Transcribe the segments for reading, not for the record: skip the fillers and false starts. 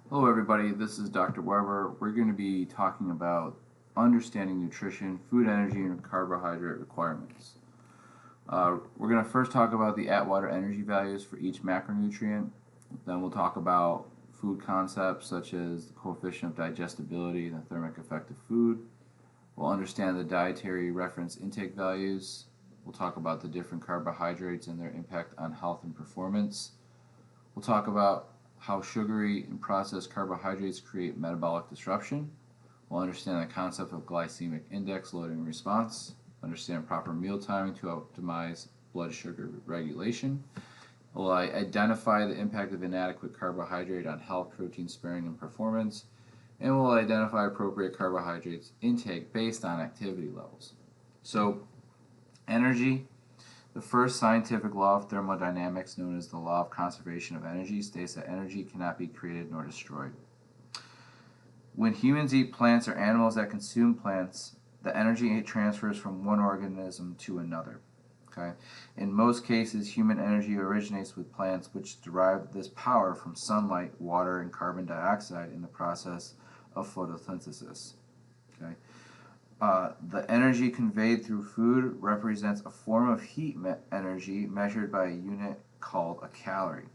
Hello everybody, this is Dr. Weber. We're going to be talking about understanding nutrition, food, energy, and carbohydrate requirements. We're going to first talk about the Atwater energy values for each macronutrient. Then we'll talk about food concepts such as the coefficient of digestibility and the thermic effect of food. We'll understand the dietary reference intake values. We'll talk about the different carbohydrates and their impact on health and performance. We'll talk about how sugary and processed carbohydrates create metabolic disruption. We'll understand the concept of glycemic index, loading and response, understand proper meal timing to optimize blood sugar regulation. We'll identify the impact of inadequate carbohydrate on health, protein sparing, and performance. And we'll identify appropriate carbohydrates intake based on activity levels. So, energy. The first scientific law of thermodynamics, known as the law of conservation of energy, states that energy cannot be created nor destroyed. When humans eat plants or animals that consume plants, the energy transfers from one organism to another. Okay? In most cases, human energy originates with plants, which derive this power from sunlight, water, and carbon dioxide in the process of photosynthesis. Okay? The energy conveyed through food represents a form of heat energy measured by a unit called a calorie.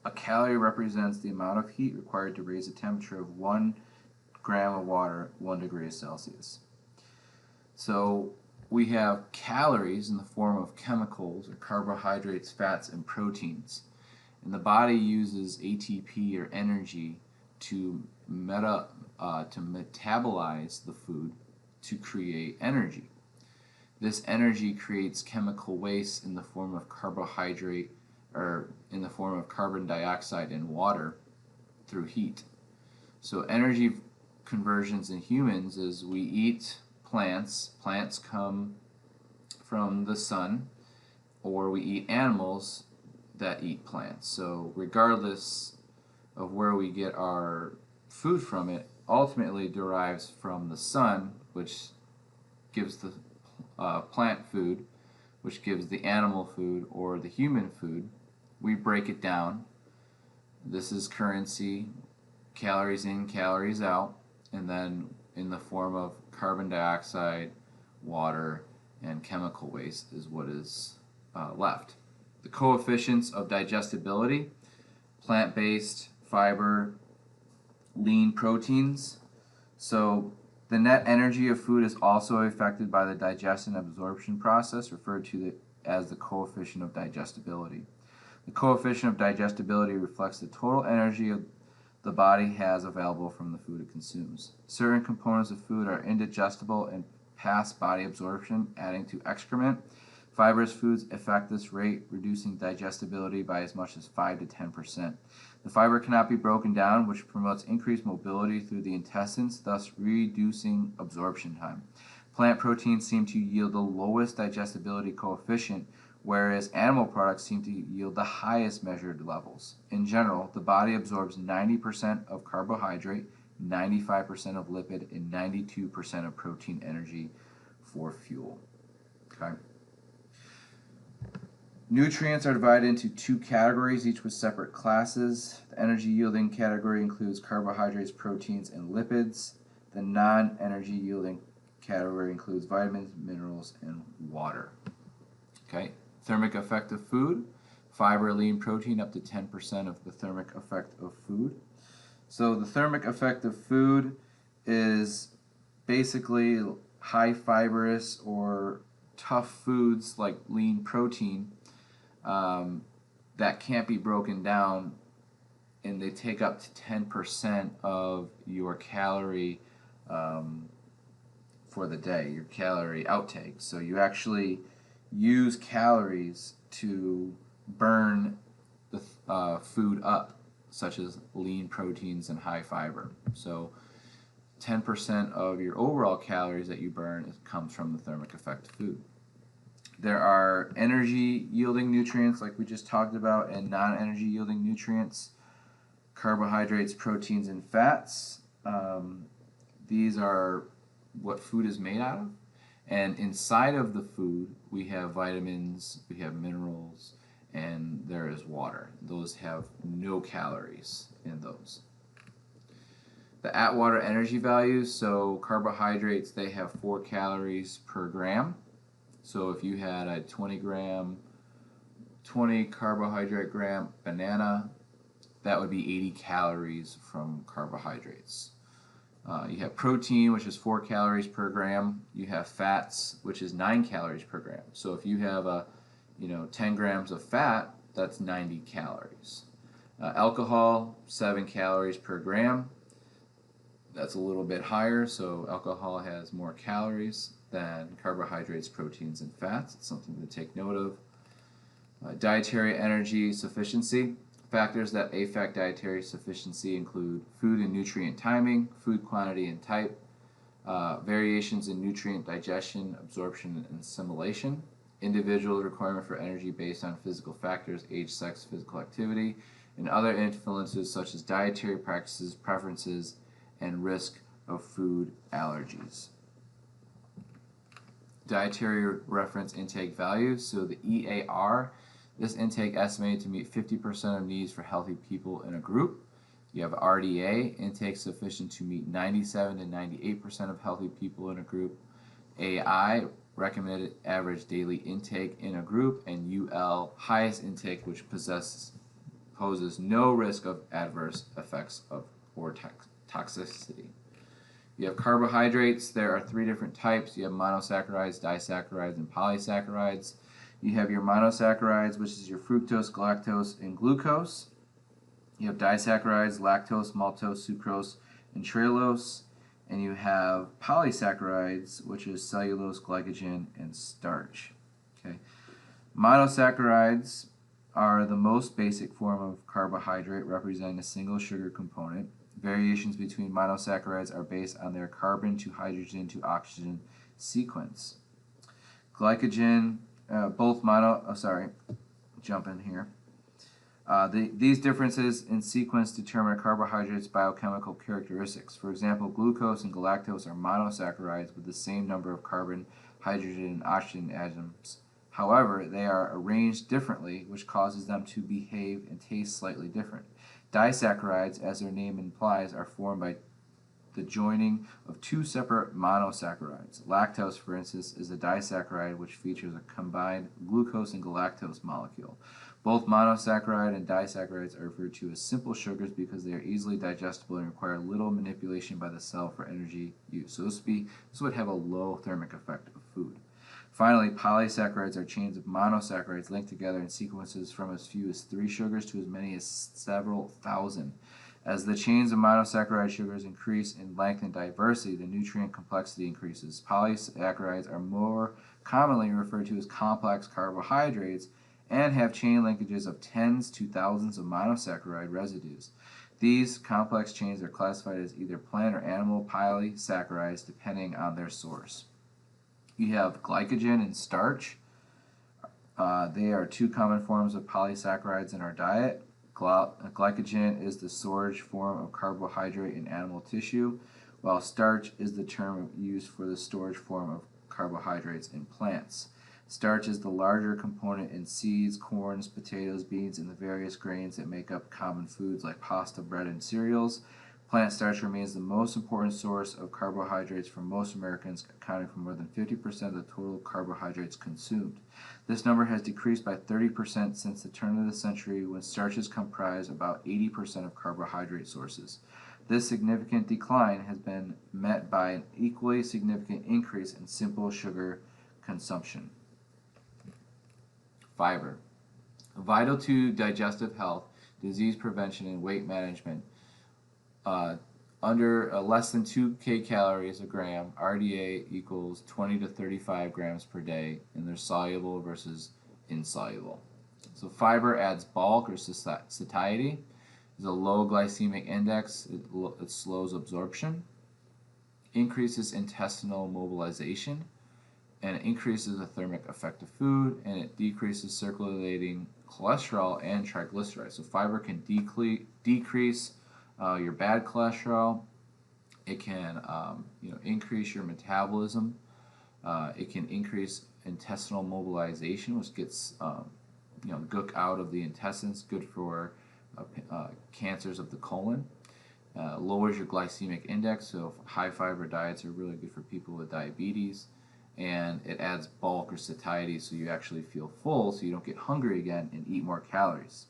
A calorie represents the amount of heat required to raise the temperature of 1 gram of water 1 degree Celsius. So we have calories in the form of chemicals or carbohydrates, fats, and proteins. And the body uses ATP or energy to metabolize the food to create energy. This energy creates chemical waste in the form of carbohydrate or in the form of carbon dioxide and water through heat. So energy conversions in humans is we eat plants. Plants come from the sun, or we eat animals that eat plants. So regardless of where we get our food from, it ultimately derives from the sun, which gives the plant food, which gives the animal food or the human food. We break it down. This is currency, calories in, calories out, and then in the form of carbon dioxide, water, and chemical waste is what is left. The coefficients of digestibility, plant-based, fiber, lean proteins. So the net energy of food is also affected by the digestion and absorption process, referred to as the coefficient of digestibility. The coefficient of digestibility reflects the total energy the body has available from the food it consumes. Certain components of food are indigestible and pass body absorption, adding to excrement. Fibrous foods affect this rate, reducing digestibility by as much as 5 to 10%. The fiber cannot be broken down, which promotes increased mobility through the intestines, thus reducing absorption time. Plant proteins seem to yield the lowest digestibility coefficient, whereas animal products seem to yield the highest measured levels. In general, the body absorbs 90% of carbohydrate, 95% of lipid, and 92% of protein energy for fuel. Okay. Nutrients are divided into 2 categories, each with separate classes. The energy yielding category includes carbohydrates, proteins, and lipids. The non-energy yielding category includes vitamins, minerals, and water. Okay. Thermic effect of food, fiber, lean protein, up to 10% of the thermic effect of food. So the thermic effect of food is basically high fibrous or tough foods like lean protein that can't be broken down, and they take up to 10% of your calorie for the day, your calorie outtake. So you actually use calories to burn the food up, such as lean proteins and high fiber. So 10% of your overall calories that you burn comes from the thermic effect of food. There are energy yielding nutrients like we just talked about, and non-energy yielding nutrients, carbohydrates, proteins, and fats. These are what food is made out of. And inside of the food, we have vitamins, we have minerals, and there is water. Those have no calories in those. The Atwater energy values, so carbohydrates, they have 4 calories per gram. So if you had a 20 carbohydrate gram banana, that would be 80 calories from carbohydrates. You have protein, which is 4 calories per gram. You have fats, which is 9 calories per gram. So if you have 10 grams of fat, that's 90 calories. Alcohol, 7 calories per gram. That's a little bit higher, so alcohol has more calories than carbohydrates, proteins, and fats. It's something to take note of. Dietary energy sufficiency. Factors that affect dietary sufficiency include food and nutrient timing, food quantity and type, variations in nutrient digestion, absorption, and assimilation, individual requirement for energy based on physical factors, age, sex, physical activity, and other influences such as dietary practices, preferences, and risk of food allergies. Dietary reference intake values, so the EAR, this intake estimated to meet 50% of needs for healthy people in a group. You have RDA, intake sufficient to meet 97 to 98% of healthy people in a group. AI, recommended average daily intake in a group. And UL, highest intake, which poses no risk of adverse effects or toxicity. You have carbohydrates. There are 3 different types. You have monosaccharides, disaccharides, and polysaccharides. You have your monosaccharides, which is your fructose, galactose, and glucose. You have disaccharides, lactose, maltose, sucrose, and trehalose. And you have polysaccharides, which is cellulose, glycogen, and starch. Okay. Monosaccharides are the most basic form of carbohydrate, representing a single sugar component. Variations between monosaccharides are based on their carbon to hydrogen to oxygen sequence. Glycogen, jump in here. These differences in sequence determine a carbohydrate's biochemical characteristics. For example, glucose and galactose are monosaccharides with the same number of carbon, hydrogen, and oxygen atoms. However, they are arranged differently, which causes them to behave and taste slightly different. Disaccharides, as their name implies, are formed by the joining of 2 separate monosaccharides. Lactose, for instance, is a disaccharide which features a combined glucose and galactose molecule. Both monosaccharide and disaccharides are referred to as simple sugars because they are easily digestible and require little manipulation by the cell for energy use. So this would have a low thermic effect of food. Finally, polysaccharides are chains of monosaccharides linked together in sequences from as few as 3 sugars to as many as several thousand. As the chains of monosaccharide sugars increase in length and diversity, the nutrient complexity increases. Polysaccharides are more commonly referred to as complex carbohydrates and have chain linkages of tens to thousands of monosaccharide residues. These complex chains are classified as either plant or animal polysaccharides depending on their source. You have glycogen and starch. They are 2 common forms of polysaccharides in our diet. Glycogen is the storage form of carbohydrate in animal tissue, while starch is the term used for the storage form of carbohydrates in plants. Starch is the larger component in seeds, corns, potatoes, beans, and the various grains that make up common foods like pasta, bread, and cereals. Plant starch remains the most important source of carbohydrates for most Americans, accounting for more than 50% of the total carbohydrates consumed. This number has decreased by 30% since the turn of the century, when starches comprise about 80% of carbohydrate sources. This significant decline has been met by an equally significant increase in simple sugar consumption. Fiber. Vital to digestive health, disease prevention, and weight management. Under less than 2 kcals a gram, RDA equals 20 to 35 grams per day, and they're soluble versus insoluble. So fiber adds bulk or satiety. There's a low glycemic index. It slows absorption, increases intestinal mobilization, and it increases the thermic effect of food, and it decreases circulating cholesterol and triglycerides. So fiber can decrease your bad cholesterol. It can increase your metabolism. It can increase intestinal mobilization, which gets gook out of the intestines, good for cancers of the colon. lowers your glycemic index, so high fiber diets are really good for people with diabetes, and it adds bulk or satiety so you actually feel full so you don't get hungry again and eat more calories.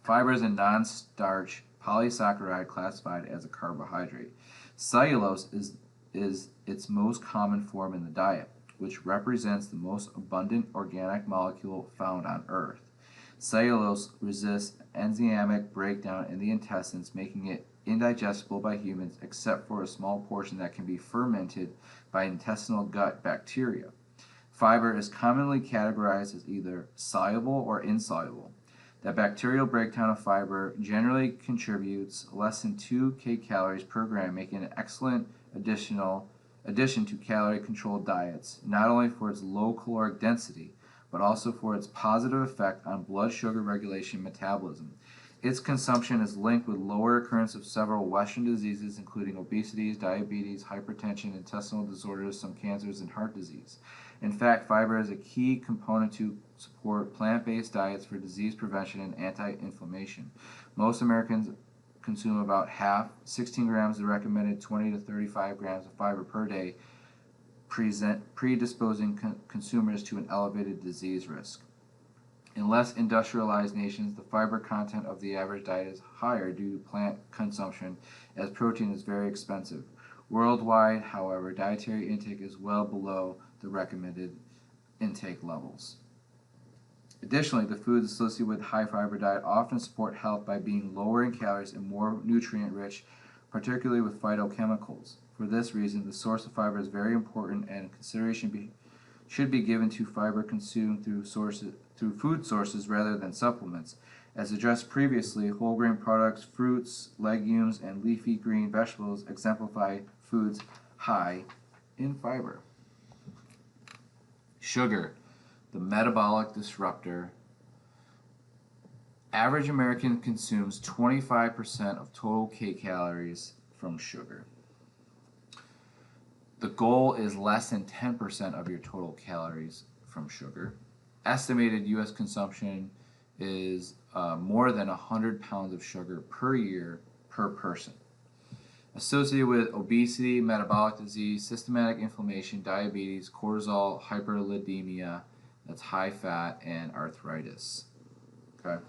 Fiber is a non-starch polysaccharide classified as a carbohydrate. Cellulose is its most common form in the diet, which represents the most abundant organic molecule found on Earth. Cellulose resists enzymatic breakdown in the intestines, making it indigestible by humans except for a small portion that can be fermented by intestinal gut bacteria. Fiber is commonly categorized as either soluble or insoluble. The bacterial breakdown of fiber generally contributes less than 2 kcal per gram, making it an excellent addition to calorie-controlled diets, not only for its low caloric density, but also for its positive effect on blood sugar regulation and metabolism. Its consumption is linked with lower occurrence of several Western diseases, including obesity, diabetes, hypertension, intestinal disorders, some cancers, and heart disease. In fact, fiber is a key component to support plant-based diets for disease prevention and anti-inflammation. Most Americans consume about 16 grams of the recommended 20 to 35 grams of fiber per day, predisposing consumers to an elevated disease risk. In less industrialized nations, the fiber content of the average diet is higher due to plant consumption, as protein is very expensive. Worldwide, however, dietary intake is well below the recommended intake levels. Additionally, the foods associated with high fiber diet often support health by being lower in calories and more nutrient rich, particularly with phytochemicals. For this reason, the source of fiber is very important, and consideration should be given to fiber consumed through food sources rather than supplements. As addressed previously, whole grain products, fruits, legumes, and leafy green vegetables exemplify foods high in fiber. Sugar, the metabolic disruptor. Average American consumes 25% of total kcals from sugar. The goal is less than 10% of your total calories from sugar. Estimated U.S. consumption is more than 100 pounds of sugar per year per person. Associated with obesity, metabolic disease, systematic inflammation, diabetes, cortisol, hyperlipidemia, that's high fat, and arthritis. Okay.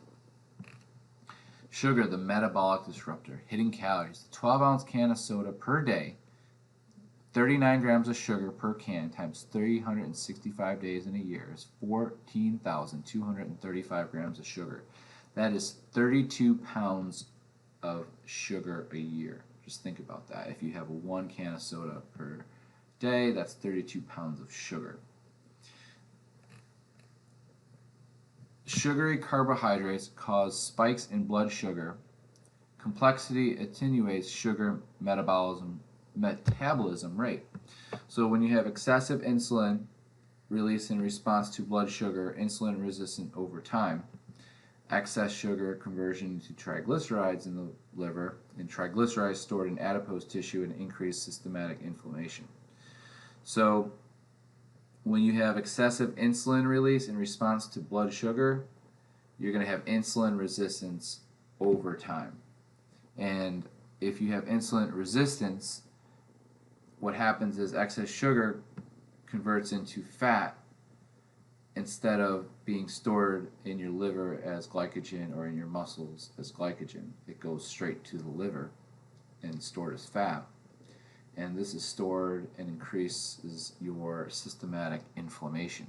Sugar, the metabolic disruptor. Hidden calories. The 12-ounce can of soda per day, 39 grams of sugar per can times 365 days in a year is 14,235 grams of sugar. That is 32 pounds of sugar a year. Just think about that. If you have one can of soda per day, that's 32 pounds of sugar. Sugary carbohydrates cause spikes in blood sugar. Complexity attenuates sugar metabolism rate. So when you have excessive insulin release in response to blood sugar, insulin resistant over time, excess sugar conversion to triglycerides in the liver, and triglycerides stored in adipose tissue and increased systematic inflammation. So when you have excessive insulin release in response to blood sugar, you're going to have insulin resistance over time. And if you have insulin resistance, what happens is excess sugar converts into fat instead of being stored in your liver as glycogen or in your muscles as glycogen. It goes straight to the liver and stored as fat. And this is stored and increases your systematic inflammation.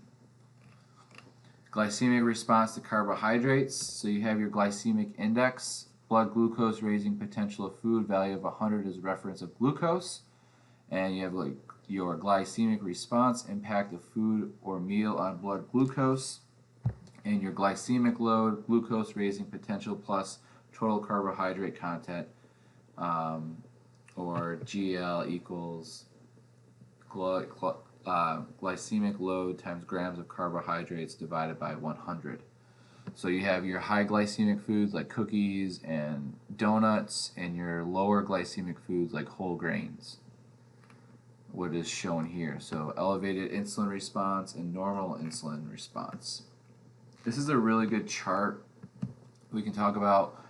Glycemic response to carbohydrates. So you have your glycemic index, blood glucose raising potential of food, value of 100 is reference of glucose. And you have like your glycemic response, impact of food or meal on blood glucose, and your glycemic load, glucose raising potential plus total carbohydrate content, or GL equals glycemic load times grams of carbohydrates divided by 100. So you have your high glycemic foods like cookies and donuts, and your lower glycemic foods like whole grains, what is shown here. So elevated insulin response and normal insulin response. This is a really good chart. We can talk about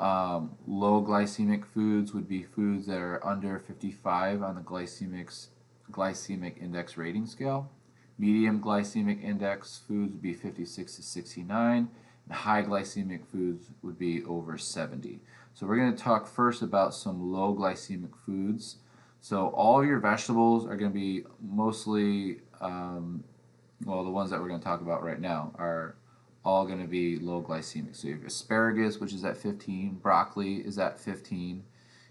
Low glycemic foods would be foods that are under 55 on the glycemic index rating scale. Medium glycemic index foods would be 56 to 69, and high glycemic foods would be over 70. So we're going to talk first about some low glycemic foods. So all your vegetables are going to be mostly, well, the ones that we're going to talk about right now are all going to be low glycemic. So you have asparagus, which is at 15, broccoli is at 15,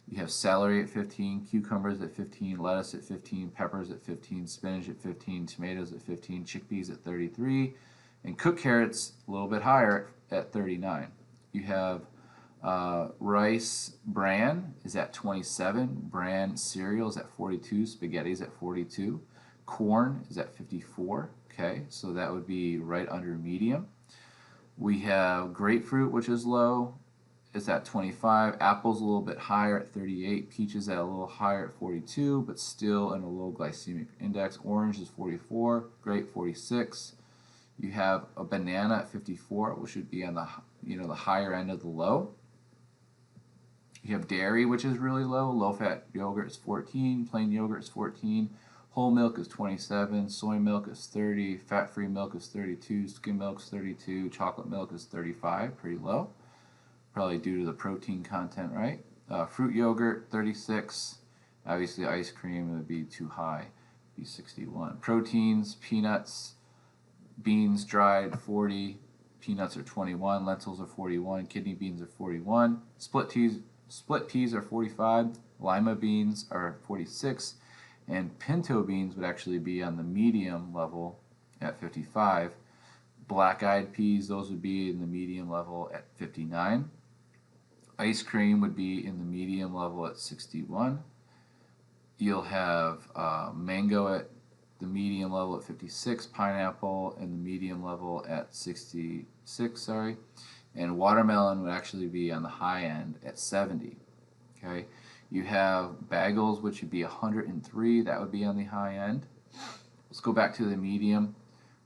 you have celery at 15, cucumbers at 15, lettuce at 15, peppers at 15, spinach at 15, tomatoes at 15, chickpeas at 33, and cooked carrots a little bit higher at 39. You have rice bran is at 27, bran cereal is at 42, spaghetti is at 42, corn is at 54, okay, so that would be right under medium. We have grapefruit, which is low, it's at 25, apples a little bit higher at 38, peaches at a little higher at 42, but still in a low glycemic index. Orange is 44, grape 46. You have a banana at 54, which would be on the the higher end of the low. You have dairy, which is really low. Low-fat yogurt is 14, plain yogurt is 14, whole milk is 27, soy milk is 30, fat-free milk is 32, skim milk is 32, chocolate milk is 35, pretty low. Probably due to the protein content, right? Fruit yogurt, 36. Obviously, ice cream would be too high, be 61. Proteins, peanuts, beans dried, 40. Peanuts are 21. Lentils are 41. Kidney beans are 41. Split peas are 45. Lima beans are 46. And pinto beans would actually be on the medium level at 55. Black-eyed peas, those would be in the medium level at 59. Ice cream would be in the medium level at 61. You'll have mango at the medium level at 56, pineapple in the medium level at 66, and watermelon would actually be on the high end at 70. Okay, you have bagels, which would be 103, that would be on the high end. Let's go back to the medium.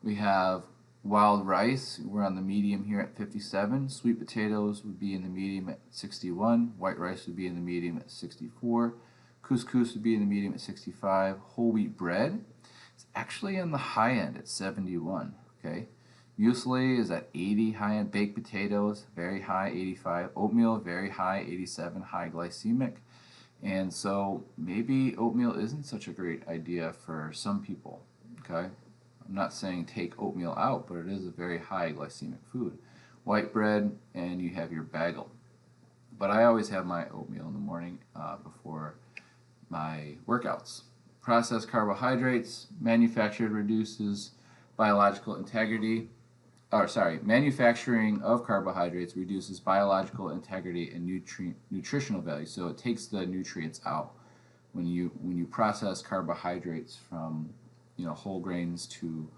We have wild rice, we're on the medium here at 57. Sweet potatoes would be in the medium at 61. White rice would be in the medium at 64. Couscous would be in the medium at 65. Whole wheat bread, it's actually on the high end at 71. Okay, muesli is at 80, high end. Baked potatoes, very high, 85. Oatmeal, very high, 87, high glycemic. And so maybe oatmeal isn't such a great idea for some people. Okay, I'm not saying take oatmeal out, but it is a very high glycemic food. White bread, and you have your bagel. But I always have my oatmeal in the morning before my workouts. Processed carbohydrates, manufactured reduces biological integrity. Manufacturing of carbohydrates reduces biological integrity and nutritional value. So it takes the nutrients out. When you process carbohydrates from whole grains to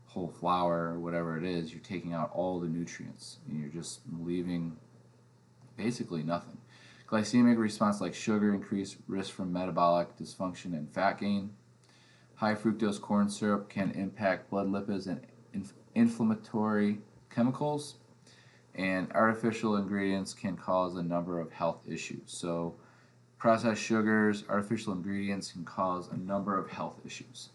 whole flour or whatever it is, you're taking out all the nutrients and you're just leaving basically nothing. Glycemic response, like sugar, increased risk from metabolic dysfunction and fat gain. High fructose corn syrup can impact blood lipids and inflammatory chemicals, and artificial ingredients can cause a number of health issues. So processed sugars, artificial ingredients can cause a number of health issues.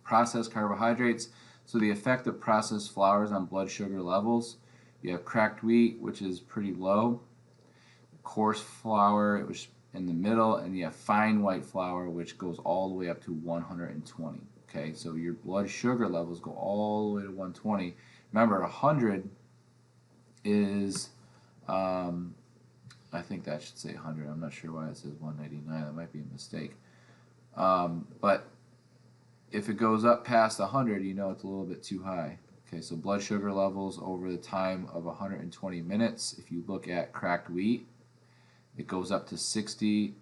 Processed carbohydrates, so the effect of processed flours on blood sugar levels. You have cracked wheat, which is pretty low, coarse flour, which in the middle, and you have fine white flour, which goes all the way up to 120. Okay, so your blood sugar levels go all the way to 120. Remember, 100 is, I think that should say 100. I'm not sure why it says 199. That might be a mistake. But if it goes up past 100, it's a little bit too high. Okay, so blood sugar levels over the time of 120 minutes. If you look at cracked wheat, it goes up to 60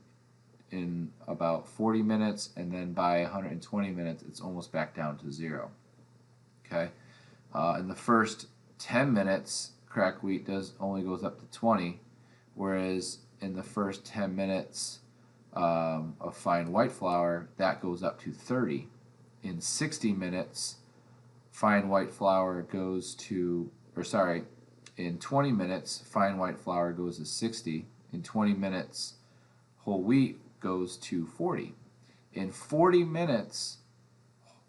in about 40 minutes, and then by 120 minutes, it's almost back down to 0. Okay, in the first 10 minutes, cracked wheat only goes up to 20, whereas in the first 10 minutes of fine white flour, that goes up to 30. In 60 minutes, fine white flour goes to, In 20 minutes, fine white flour goes to 60. In 20 minutes, whole wheat goes to 40. In 40 minutes,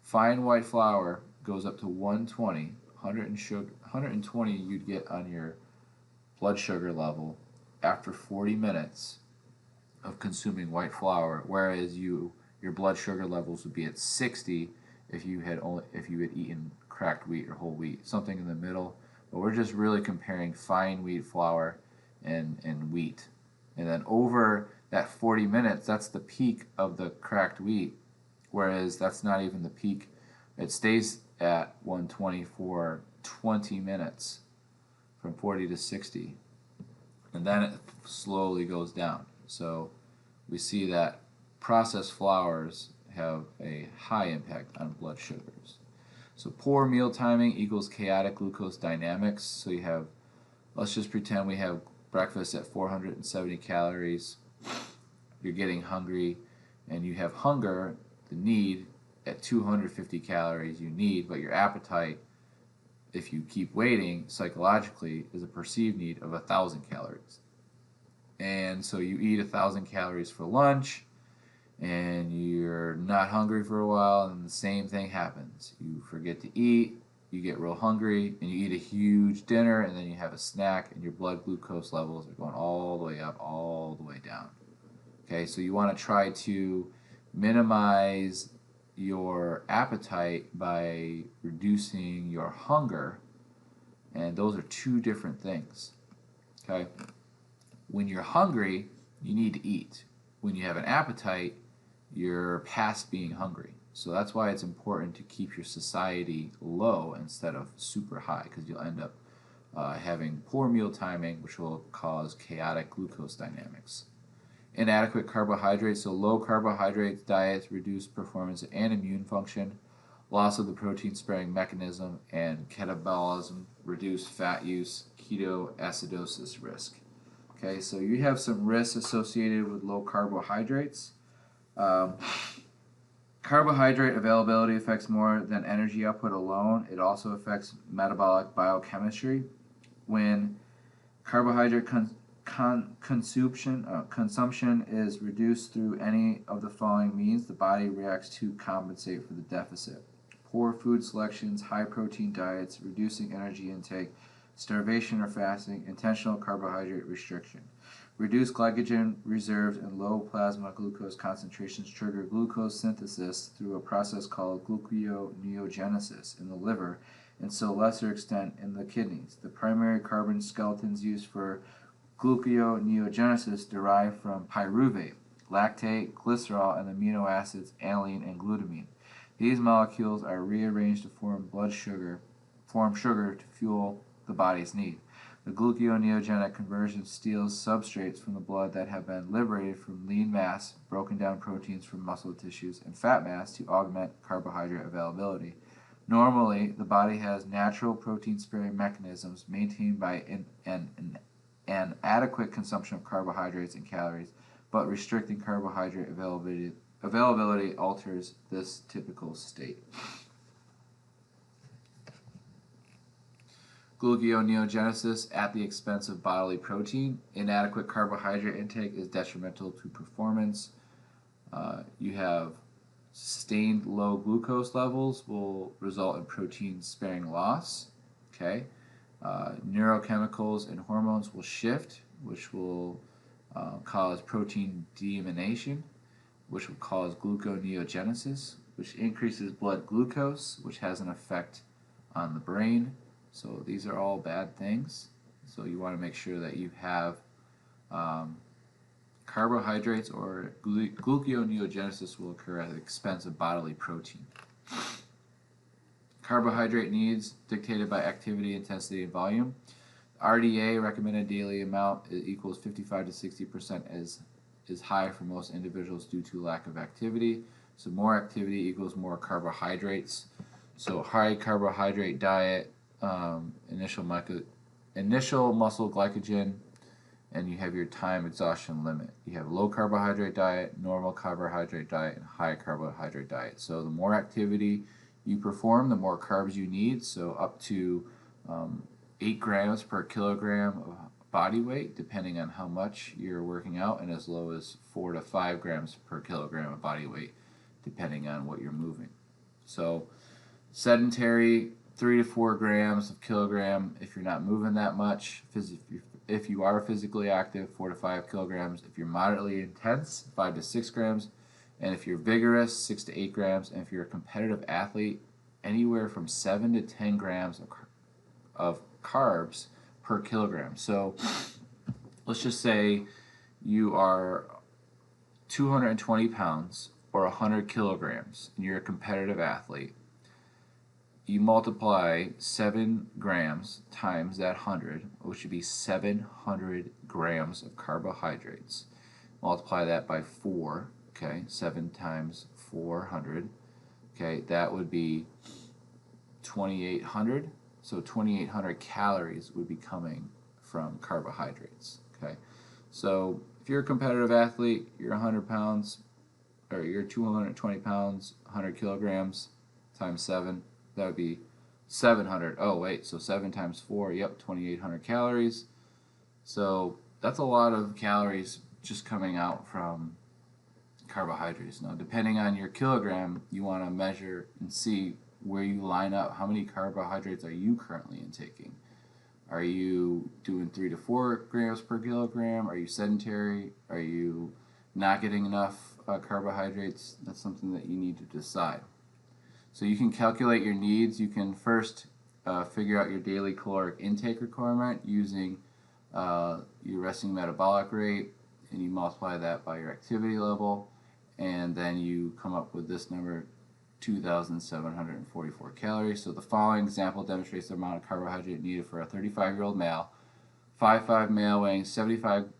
fine white flour goes up to 120. 120 you'd get on your blood sugar level after 40 minutes of consuming white flour, whereas your blood sugar levels would be at 60 if you had eaten cracked wheat or whole wheat, something in the middle. But we're just really comparing fine wheat flour and wheat. And then over that 40 minutes, that's the peak of the cracked wheat, whereas that's not even the peak. It stays at 120 for 20 minutes from 40 to 60. And then it slowly goes down. So we see that processed flours have a high impact on blood sugars. So poor meal timing equals chaotic glucose dynamics. So you have, let's just pretend we have breakfast at 470 calories. You're getting hungry, and you have hunger, the need, at 250 calories you need, but your appetite, if you keep waiting, psychologically, is a perceived need of 1,000 calories. And so you eat 1,000 calories for lunch, and you're not hungry for a while, and the same thing happens. You forget to eat, you get real hungry, and you eat a huge dinner, and then you have a snack, and your blood glucose levels are going all the way up, all the way down. Okay, so you want to try to minimize your appetite by reducing your hunger, and those are two different things. Okay, when you're hungry, you need to eat. When you have an appetite, you're past being hungry. So that's why it's important to keep your satiety low instead of super high, because you'll end up having poor meal timing, which will cause chaotic glucose dynamics. Inadequate carbohydrates, so low carbohydrate diets reduce performance and immune function. Loss of the protein sparing mechanism and catabolism reduce fat use, ketoacidosis risk. Okay, so you have some risks associated with low carbohydrates. Carbohydrate availability affects more than energy output alone. It also affects metabolic biochemistry. When carbohydrate consumption is reduced through any of the following means, the body reacts to compensate for the deficit. Poor food selections, high protein diets, reducing energy intake, starvation or fasting, intentional carbohydrate restriction. Reduced glycogen reserves and low plasma glucose concentrations trigger glucose synthesis through a process called gluconeogenesis in the liver and to a lesser extent in the kidneys. The primary carbon skeletons used for gluconeogenesis derive from pyruvate, lactate, glycerol, and amino acids alanine and glutamine. These molecules are rearranged to form sugar to fuel the body's need. The gluconeogenic conversion steals substrates from the blood that have been liberated from lean mass, broken down proteins from muscle tissues, and fat mass to augment carbohydrate availability. Normally, the body has natural protein-sparing mechanisms maintained by an adequate consumption of carbohydrates and calories, but restricting carbohydrate availability alters this typical state. Gluconeogenesis at the expense of bodily protein. Inadequate carbohydrate intake is detrimental to performance. You have sustained low glucose levels will result in protein sparing loss. Okay, neurochemicals and hormones will shift, which will cause protein deamination, which will cause gluconeogenesis, which increases blood glucose, which has an effect on the brain. So these are all bad things. So you want to make sure that you have carbohydrates, or gluconeogenesis will occur at the expense of bodily protein. Carbohydrate needs dictated by activity, intensity, and volume. RDA, recommended daily amount, equals 55 to 60% is high for most individuals due to lack of activity. So more activity equals more carbohydrates. So high carbohydrate diet, initial muscle glycogen, and you have your time exhaustion limit. You have low carbohydrate diet, normal carbohydrate diet, and high carbohydrate diet. So the more activity you perform, the more carbs you need. So up to 8 grams per kilogram of body weight, depending on how much you're working out, and as low as 4 to 5 grams per kilogram of body weight, depending on what you're moving. So sedentary, 3 to 4 grams of kilogram if you're not moving that much. If you are physically active, 4 to 5 kilograms. If you're moderately intense, 5 to 6 grams. And if you're vigorous, 6 to 8 grams. And if you're a competitive athlete, anywhere from 7 to 10 grams of carbs per kilogram. So let's just say you are 220 pounds or 100 kilograms and you're a competitive athlete. You multiply 7 grams times that 100, which would be 700 grams of carbohydrates. Multiply that by 4, okay, 7 times 400, okay, that would be 2,800. So 2,800 calories would be coming from carbohydrates, okay. So if you're a competitive athlete, you're 100 pounds, or you're 220 pounds, 100 kilograms times 7, that would be 700. Oh wait, so 7 times 4, yep, 2,800 calories. So that's a lot of calories just coming out from carbohydrates. Now, depending on your kilogram, you want to measure and see where you line up. How many carbohydrates are you currently intaking? Are you doing 3 to 4 grams per kilogram? Are you sedentary? Are you not getting enough carbohydrates? That's something that you need to decide. So you can calculate your needs. You can first figure out your daily caloric intake requirement using your resting metabolic rate, and you multiply that by your activity level, and then you come up with this number, 2,744 calories. So the following example demonstrates the amount of carbohydrate needed for a 35-year-old male, 5'5" male weighing 75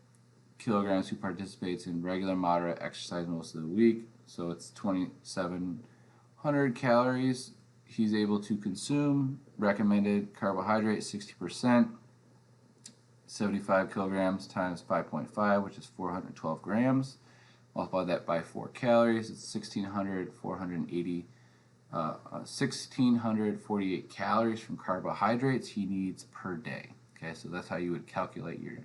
kilograms who participates in regular moderate exercise most of the week. So it's 2,700 calories he's able to consume. Recommended carbohydrate 60%, 75 kilograms times 5.5, which is 412 grams. Multiply that by 4 calories, it's 1,648 calories from carbohydrates he needs per day. Okay, so that's how you would calculate your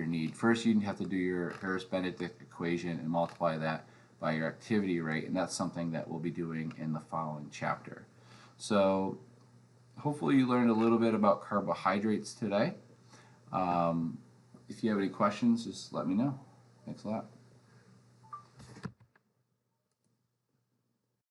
need. First, you have to do your Harris-Benedict equation and multiply that by your activity rate, and that's something that we'll be doing in the following chapter. So hopefully you learned a little bit about carbohydrates today. If you have any questions, just let me know. Thanks a lot.